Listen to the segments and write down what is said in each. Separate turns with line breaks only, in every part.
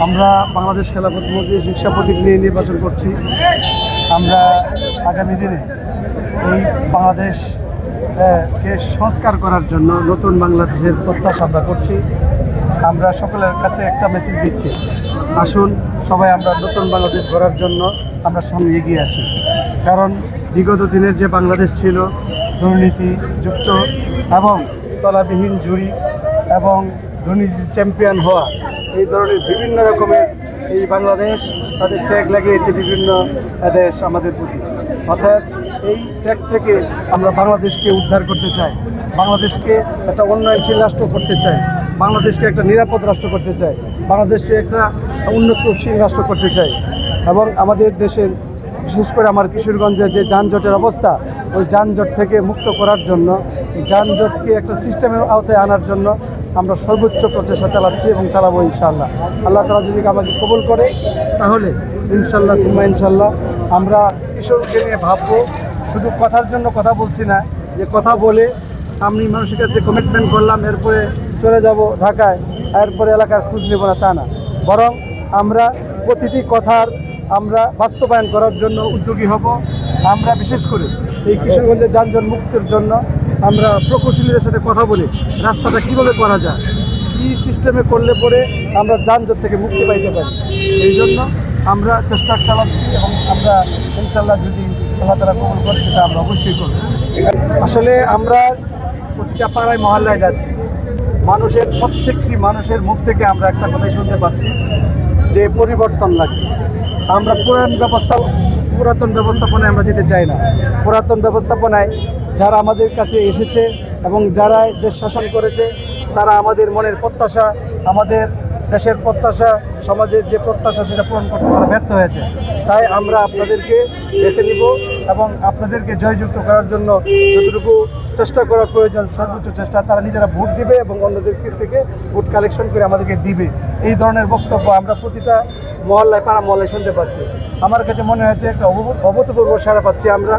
আমরা বাংলাদেশ খেলাফত মজলিস শিক্ষা প্রতীক নিয়ে নির্বাচন করছি। আমরা আগামী দিনে এই বাংলাদেশ কে সংস্কার করার জন্য নতুন বাংলাদেশের প্রত্যাশা আমরা করছি। আমরা সকলের কাছে একটা মেসেজ দিচ্ছি, আসুন সবাই আমরা নতুন বাংলাদেশ গড়ার জন্য আমরা সামনে এগিয়ে আসি। কারণ বিগত দিনের যে বাংলাদেশ ছিল দুর্নীতিযুক্ত এবং তলাবিহীন জুরি এবং দুর্নীতির চ্যাম্পিয়ন হওয়া, এই ধরনের বিভিন্ন রকমের এই বাংলাদেশ তাদের ট্যাগ লাগিয়েছে বিভিন্ন দেশ আমাদের প্রতি। অর্থাৎ এই ট্যাগ থেকে আমরা বাংলাদেশকে উদ্ধার করতে চাই, বাংলাদেশকে একটা উন্নয়নশীল রাষ্ট্র করতে চাই, বাংলাদেশকে একটা নিরাপদ রাষ্ট্র করতে চাই, বাংলাদেশকে একটা উন্নতশীল রাষ্ট্র করতে চাই। এবং আমাদের দেশের বিশেষ করে আমার কিশোরগঞ্জের যে যানজটের অবস্থা, ওই যানজট থেকে মুক্ত করার জন্য, এই যানজটকে একটা সিস্টেমের আওতায় আনার জন্য আমরা সর্বোচ্চ প্রচেষ্টা চালাচ্ছি এবং চালাবো ইনশাআল্লাহ। আল্লাহ তাআলা যদি আমাকে কবুল করে তাহলে ইনশাআল্লাহ সুম্মা ইনশাআল্লাহ আমরা কিশোরকে নিয়ে ভাববো। শুধু কথার জন্য কথা বলছি না, যে কথা বলে আমি মানুষের কাছে কমিটমেন্ট করলাম এরপরে চলে যাব ঢাকায়, এরপরে এলাকার খোঁজ নেব না, তা না। বরং আমরা প্রতিটি কথার আমরা বাস্তবায়ন করার জন্য উদ্যোগী হব। আমরা বিশেষ করে এই কিশোরগঞ্জের যানজট মুক্তির জন্য আমরা প্রকৌশলীদের সাথে কথা বলি রাস্তাটা কীভাবে করা যায়, কী সিস্টেমে করলে পরে আমরা যানজট থেকে মুক্তি পাইতে পারি। এই জন্য আমরা চেষ্টা চালাচ্ছি এবং আমরা ইনশাআল্লাহ যদি আল্লাহ তাআলা কবুল করে সেটা আমরা অবশ্যই করব। আসলে আমরা প্রতিটা পাড়ায় মহল্লায় যাচ্ছি, প্রত্যেকটি মানুষের মুখ থেকে আমরা একটা কথাই শুনতে পাচ্ছি যে পরিবর্তন লাগবে। আমরা পুরাতন ব্যবস্থাপনায় আমরা যেতে চাই না। পুরাতন ব্যবস্থাপনায় যারা আমাদের কাছে এসেছে এবং যারা দেশ শাসন করেছে, তারা আমাদের মনের প্রত্যাশা, আমাদের দেশের প্রত্যাশা, সমাজের যে প্রত্যাশা সেটা পূরণ করতে তারা ব্যর্থ হয়েছে। তাই আমরা আপনাদেরকে বেছে নিব এবং আপনাদেরকে জয়যুক্ত করার জন্য যতটুকু চেষ্টা করার প্রয়োজন সর্বোচ্চ চেষ্টা, তারা নিজেরা ভোট দিবে এবং অন্যদের থেকে ভোট কালেকশন করে আমাদেরকে দিবে। এই ধরনের বক্তব্য আমরা প্রতিটা মহল্লায়, পাড়া মহল্লায় শুনতে পাচ্ছি। আমার কাছে মনে হয়েছে একটা অভূতপূর্ব সাড়া পাচ্ছি আমরা।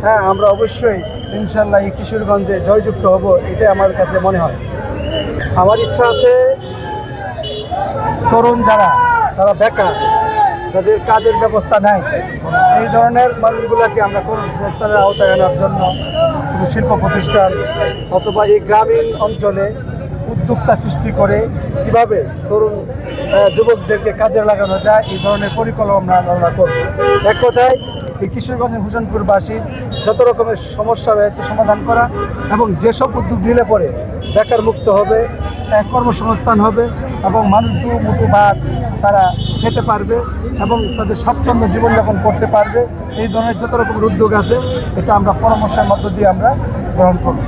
হ্যাঁ, আমরা অবশ্যই ইনশাআল্লাহ এই কিশোরগঞ্জে জয়যুক্ত হব, এটাই আমার কাছে মনে হয়। আমার ইচ্ছা আছে তরুণ যারা বেকার, যাদের কাজের ব্যবস্থা নাই, এই ধরনের মানুষগুলোকে আমরা কর্মসংস্থানের আওতায় আনার জন্য কোনো শিল্প প্রতিষ্ঠান অথবা এই গ্রামীণ অঞ্চলে উদ্যোক্তা সৃষ্টি করে কীভাবে তরুণ যুবকদেরকে কাজে লাগানো যায়, এই ধরনের পরিকল্পনা আমরা করব। এক কথায় এই কিশোরগঞ্জের হোসেনপুরবাসীর যত রকমের সমস্যা রয়েছে সমাধান করা এবং যেসব উদ্যোগ নিলে পরে বেকার মুক্ত হবে, কর্মসংস্থান হবে এবং মানুষ মুঠো ভাত তারা খেতে পারবে এবং তাদের স্বাচ্ছন্দ্য জীবনযাপন করতে পারবে, এই ধরনের যত রকমের উদ্যোগ আছে এটা আমরা পরামর্শের মধ্য দিয়ে আমরা গ্রহণ করব।